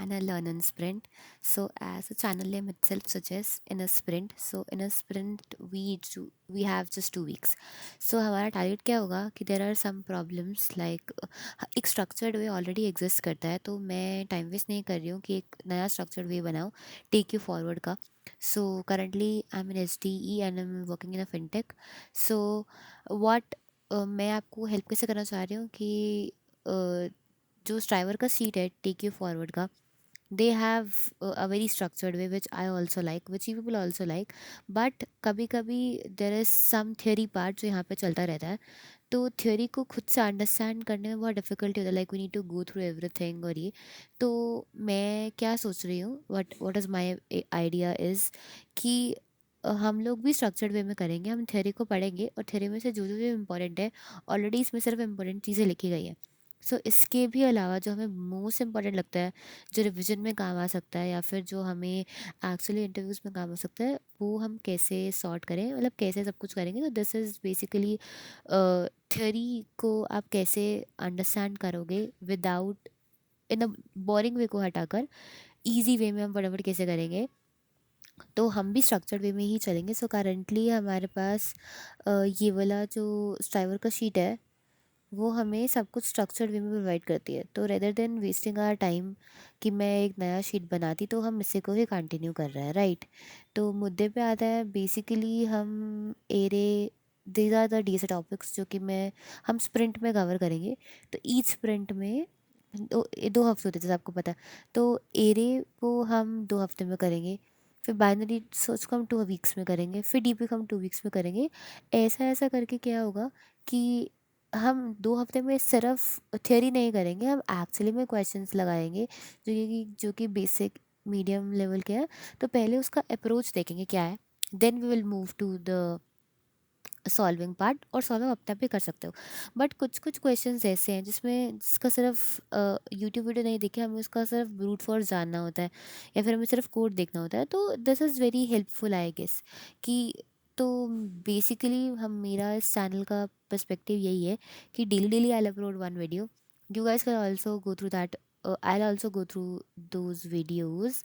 and I learn in sprint. So as the channel name itself suggests, in a sprint. So in a sprint we have just 2 weeks. So हमारा target क्या होगा कि there are some problems like एक structured way already exist करता है, तो मैं time waste नहीं कर रही हूँ कि एक नया स्ट्रक्चर्ड वे बनाऊँ टेक यू फॉरवर्ड का. So currently I am in H D E and I am working in a fintech. So what मैं आपको हेल्प कैसे करना चाह रही हूँ कि जो स्ट्राइवर का सीट है टेक यू फॉरवर्ड का, they have a very structured way which I also like, which you people also like. But कभी कभी there is some theory part जो यहाँ पे चलता रहता है. तो थ्योरी को खुद से अंडरस्टैंड करने में बहुत डिफिकल्टी होता है, like we need to go through everything. और ये तो मैं क्या सोच रही हूँ, what is my idea is कि हम लोग भी स्ट्रक्चर्ड वे में करेंगे. हम थ्योरी को पढ़ेंगे और थ्योरी में से जो जो इम्पोर्टेंट है ऑलरेडी इसमें सिर्फ इम्पोर्टेंट चीज़ें लिखी गई हैं. सो इसके भी अलावा जो हमें मोस्ट इम्पॉर्टेंट लगता है, जो रिवीजन में काम आ सकता है या फिर जो हमें एक्चुअली इंटरव्यूज़ में काम आ सकता है, वो हम कैसे सॉर्ट करें, मतलब कैसे सब कुछ करेंगे. तो दिस इज़ बेसिकली थ्योरी को आप कैसे अंडरस्टैंड करोगे विदाउट, इन अ बोरिंग वे को हटाकर ईजी वे में हम फटाफट कैसे करेंगे. तो हम भी स्ट्रक्चर्ड वे में ही चलेंगे. सो करंटली हमारे पास ये वाला जो स्ट्राइवर का शीट है वो हमें सब कुछ स्ट्रक्चर्ड वे में प्रोवाइड करती है. तो rather than wasting our time कि मैं एक नया शीट बनाती, तो हम इसी को ही कंटिन्यू कर रहे हैं, राइट. तो मुद्दे पे आता है बेसिकली हम array, these are the DSA topics जो कि मैं हम स्प्रिंट में कवर करेंगे. तो ईच स्प्रिंट में दो हफ्ते होते थे, आपको पता है. तो एरे को हम 2 हफ्ते में करेंगे, फिर बाइनरी सोच को हम 2 वीक्स में करेंगे, फिर डीपी को हम 2 वीक्स में करेंगे. ऐसा ऐसा करके क्या होगा कि हम 2 हफ्ते में सिर्फ थियोरी नहीं करेंगे, हम एक्चुअली में क्वेश्चंस लगाएंगे जो कि बेसिक मीडियम लेवल के हैं. तो पहले उसका अप्रोच देखेंगे क्या है, then we will move to the solving part. और सॉल्व अपने आप भी कर सकते हो, बट कुछ कुछ क्वेश्चंस ऐसे हैं जिसका सिर्फ यूट्यूब वीडियो नहीं देखे, हमें उसका सिर्फ ब्रूट फोर्स जानना होता है या फिर हमें सिर्फ कोड देखना होता है. तो this is very helpful I guess कि, तो बेसिकली हम, मेरा इस चैनल का पर्सपेक्टिव यही है कि daily daily I upload one video. You guys can also go through that, I also go through those videos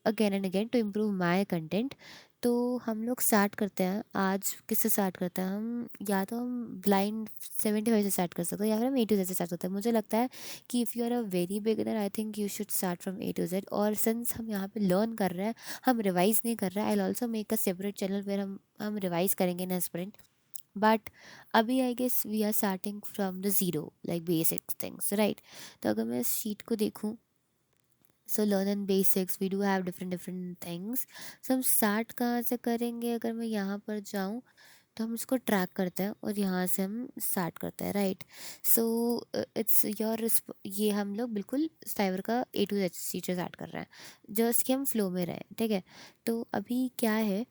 again and again to improve my content. तो हम लोग स्टार्ट करते हैं. आज किससे स्टार्ट करते हैं हम, या तो हम ब्लाइंड 75 से स्टार्ट कर सकते हैं या फिर हम A to Z से स्टार्ट करते हैं. मुझे लगता है कि if you are a very beginner, I think you should start from A to Z. और सिंस हम यहाँ पे लर्न कर रहे हैं, हम रिवाइज नहीं कर रहे हैं, I also make a separate channel where हम रिवाइज करेंगे इन स्प्रिंट. बट अभी I guess we are starting from the zero, like basic things, right. तो अगर मैं इस शीट को देखूँ, so learn and basics, we do have different different things. So हम स्टार्ट कहाँ से करेंगे, अगर मैं यहाँ पर जाऊँ तो हम इसको ट्रैक करते हैं और यहाँ से हम स्टार्ट करते हैं, राइट. सो इट्स योर, ये हम लोग बिल्कुल स्टाइवर का A to Z से स्टार्ट कर रहे हैं जस्ट कि हम फ्लो में रहें, ठीक है. तो अभी क्या है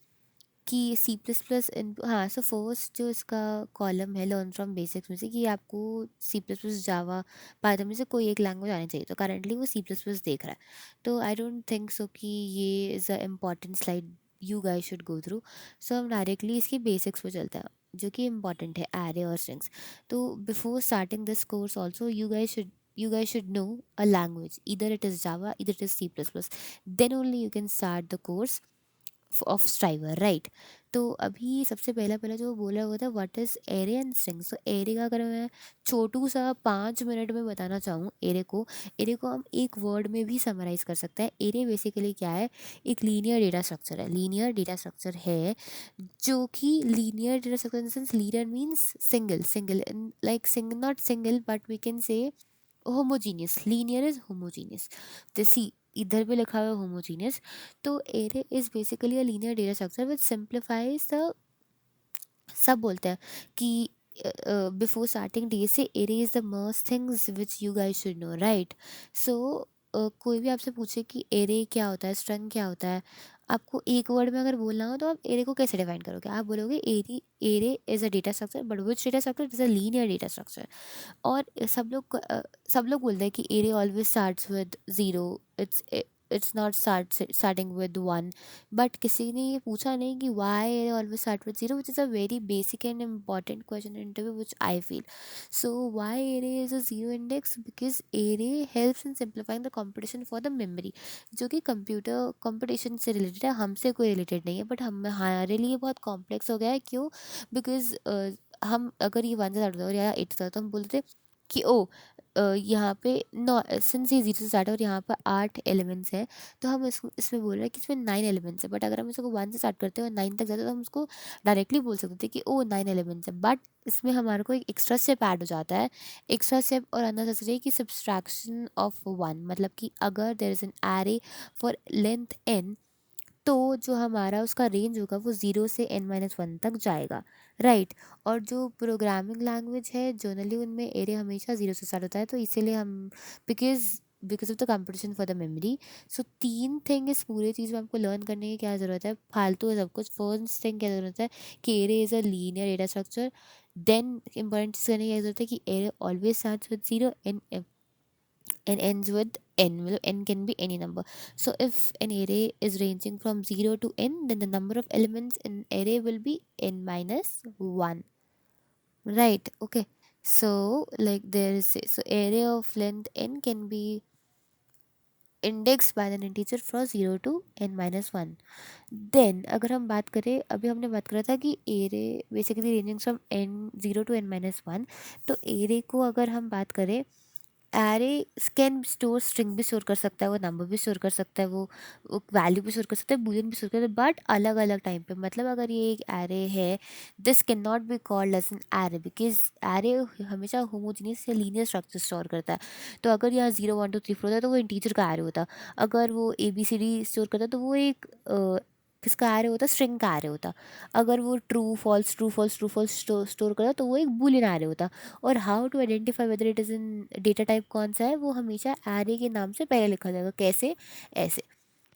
कि सी प्लस प्लस इन, हाँ, सो फर्स्ट जो इसका कॉलम है लर्न फ्रॉम बेसिक्स में से, कि आपको सी प्लस प्लस, जावा, पाइथन में से कोई एक लैंग्वेज आनी चाहिए. तो करंटली वो सी प्लस प्लस देख रहा है. तो आई डोंट थिंक सो कि ये is a important slide you guys should go through. So हम डायरेक्टली इसकी बेसिक्स पे चलते हैं जो कि इम्पॉर्टेंट है, एरे और स्ट्रिंग्स. तो before starting this course also you guys should know a language, either it is Java, either it is C++. Then only you can start the course of striver, right. तो अभी सबसे पहला पहला जो बोला हुआ था, what is array and strings. तो एरे का अगर मैं छोटू सा 5 मिनट में बताना चाहूँ, एरे को हम एक वर्ड में भी समराइज़ कर सकते हैं. एरे बेसिकली क्या है, एक लीनियर डेटा स्ट्रक्चर है. लीनियर डेटा स्ट्रक्चर है जो कि linear data structure in sense, linear means single single, like single, not single but we can say homogeneous. Linear is homogeneous. See, इधर भी लिखा हुआ है होमोजीनियस. तो array is basically a linear data structure which simplifies the, सब बोलते हैं कि बिफोर स्टार्टिंग डे से array is the most things which you guys should know, right. So कोई भी आपसे पूछे कि एरे क्या होता है, स्ट्रिंग क्या होता है, आपको एक वर्ड में अगर बोलना हो तो आप एरे को कैसे डिफाइन करोगे, आप बोलोगे array, array is a data structure, but which data structure, is a linear data structure. और सब लोग बोलते हैं कि array always starts with zero. It's it's not starting with one, but किसी ने ये पूछा नहीं कि why array always start with zero, which is a very basic and important question in interview which I feel. So why array is a zero index? Because array helps in simplifying the competition for the memory, जो कि computer competition से related है, हमसे कोई related नहीं है, but हमारे लिए बहुत कॉम्प्लेक्स हो गया है. क्यों? बिकॉज हम अगर ये वन से स्टार्ट होता है और यहाँ एट से तो हम बोलते थे कि ओ यहाँ पे नौ सिंस ये जीरो से स्टार्ट है और यहाँ पर 8 एलिमेंट्स हैं, तो हम इसमें बोल रहे हैं कि इसमें 9 एलिमेंट्स है. बट अगर हम इसको वन से स्टार्ट करते हैं और 9 तक जाते हैं तो हम उसको डायरेक्टली बोल सकते थे कि ओ 9 एलिमेंट्स है. बट इसमें हमारे को एक एक्स्ट्रा स्टेप ऐड हो जाता है. एक्स्ट्रा स्टेप और अननेसेसरी कि सब्सट्रैक्शन ऑफ वन, मतलब कि अगर there is an array for length n, तो जो हमारा उसका रेंज होगा वो 0 से n-1 तक जाएगा, राइट. और जो प्रोग्रामिंग लैंग्वेज है जनरली उनमें एरे हमेशा 0 से स्टार्ट होता है, तो इसीलिए हम because because of the competition for the memory. So 3 thing इस पूरे चीज़ में आपको लर्न करने की क्या ज़रूरत है, फालतू है सब कुछ. फर्स्ट थिंग क्या ज़रूरत है कि array is a linear data structure. Then important चीज़ करने की क्या ज़रूरत है कि array always starts with 0 and ends with n. Well, n can be any number. So if an array is ranging from 0 to n, then the number of elements in array will be n minus 1. Right, okay. So like there is, so array of length n can be indexed by an integer from 0 to n-1. Then अगर हम बात करें, अभी हमने बात करा था कि array basically ranging from n0 to n-1, तो एरे को अगर हम बात करें, एरे कैन स्टोर स्ट्रिंग भी स्टोर कर सकता है, वो नंबर भी स्टोर कर सकता है, वो वैल्यू भी स्टोर कर सकता है, बूलियन भी स्टोर कर सकता है, बट अलग अलग टाइम पे. मतलब अगर ये एक एरे है, this can not be called as an array, because array हमेशा होमोजीनियस या लीनियर स्ट्रक्चर स्टोर करता है. तो अगर यहाँ 0 1 2 3 4 होता है तो वो इंटीजर का एरे होता. अगर वो ABCD स्टोर करता है तो वो एक किसका एरे होता, स्ट्रिंग का एरे होता. अगर वो ट्रू फॉल्स स्टोर करता तो वो एक बूलियन एरे होता. और how to identify whether it is in data type कौन सा है, वो हमेशा एरे के नाम से पहले लिखा जाएगा. कैसे? ऐसे.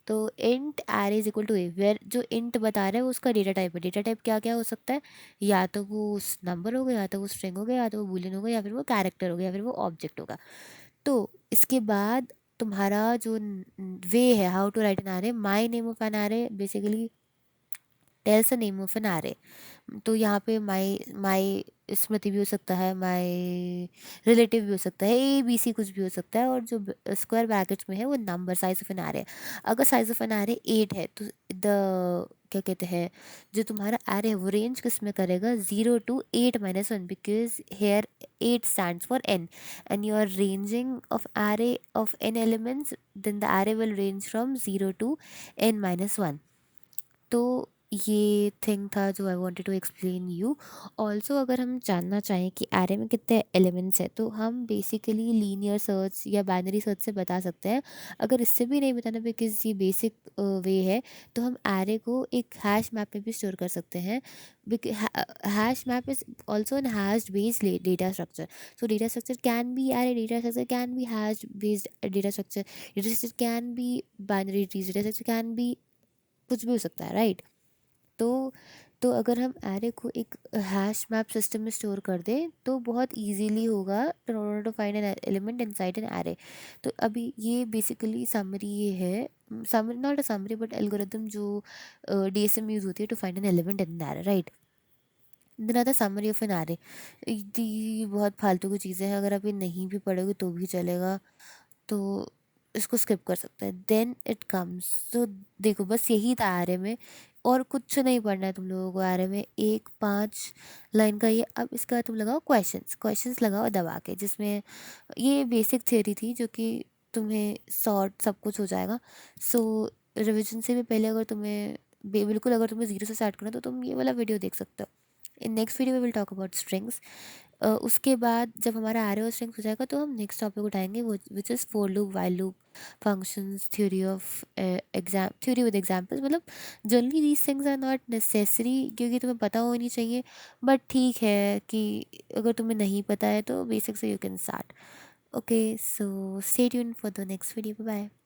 तो int array is equal to a, where जो इंट बता रहा है वो उसका डेटा टाइप है. डेटा टाइप क्या क्या हो सकता है, या तो वो नंबर हो गया, या तो वो स्ट्रिंग हो गया, या तो वो बूलियन हो गया, या फिर वो कैरेक्टर हो गया, या फिर वो ऑब्जेक्ट होगा. तो इसके बाद तुम्हारा जो वे है how to write an array, my name of an array basically tells the name of an array. तो यहाँ पे माई माई स्मृति भी हो सकता है, माई रिलेटिव भी हो सकता है, ABC कुछ भी हो सकता है. और जो स्क्वायर ब्रैकेट्स में है वो number size of an array. अगर साइज ऑफ एन एरे 8 है तो द क्या कहते हैं, जो तुम्हारा एरे है वो रेंज किस में करेगा, 0 to 8-1, because here 8 stands for n and you are ranging of array of n elements, then the array will range from 0 to n-1. तो ये थिंग था जो I wanted to explain you. Also अगर हम जानना चाहें कि एरे में कितने एलिमेंट्स हैं, तो हम बेसिकली लीनियर सर्च या बाइनरी सर्च से बता सकते हैं. अगर इससे भी नहीं बताना बिकॉज ये बेसिक वे है, तो हम एरे को एक हैश मैप में भी स्टोर कर सकते हैं. Hash map is also an hash based data structure. So data structure can be array, data structure can be hash based data structure, data structure can be binary trees, data structure can be कुछ भी हो सकता है, right. तो अगर हम array को एक हैश मैप सिस्टम में स्टोर कर दें तो बहुत इजीली होगा in order to find an element inside an array. तो अभी ये बेसिकली समरी ये है, summary not a summary but algorithm जो DSM यूज़ होती है to find an element in an array, right. Then आता समरी ऑफ एन एरे. ये बहुत फालतू की चीज़ें हैं, अगर आप ये नहीं भी पढ़ोगे तो भी चलेगा, तो इसको स्किप कर सकते हैं. देन इट कम्स, तो देखो बस यही था आर्य में, और कुछ नहीं पढ़ना है तुम लोगों को आर्य में. एक 5 लाइन का ये. अब इसके बाद तुम लगाओ क्वेश्चंस, क्वेश्चंस लगाओ दबा के, जिसमें ये बेसिक थ्योरी थी जो कि तुम्हें शॉर्ट सब कुछ हो जाएगा. सो रिविजन से भी पहले अगर तुम्हें बिल्कुल अगर तुम्हें 0 से स्टार्ट करना है तो तुम ये वाला वीडियो देख सकते हो. In next video we will talk about strings. उसके बाद जब हमारा एरे और स्ट्रिंग्स हो जाएगा तो हम नेक्स्ट टॉपिक उठाएंगे वो which is for loop, while loop, functions, theory of exam, theory with examples. मतलब generally these things are not necessary क्योंकि तुम्हें पता होनी चाहिए, बट ठीक है कि अगर तुम्हें नहीं पता है तो बेसिक से you can start. Okay, so stay tuned for the next video. Bye.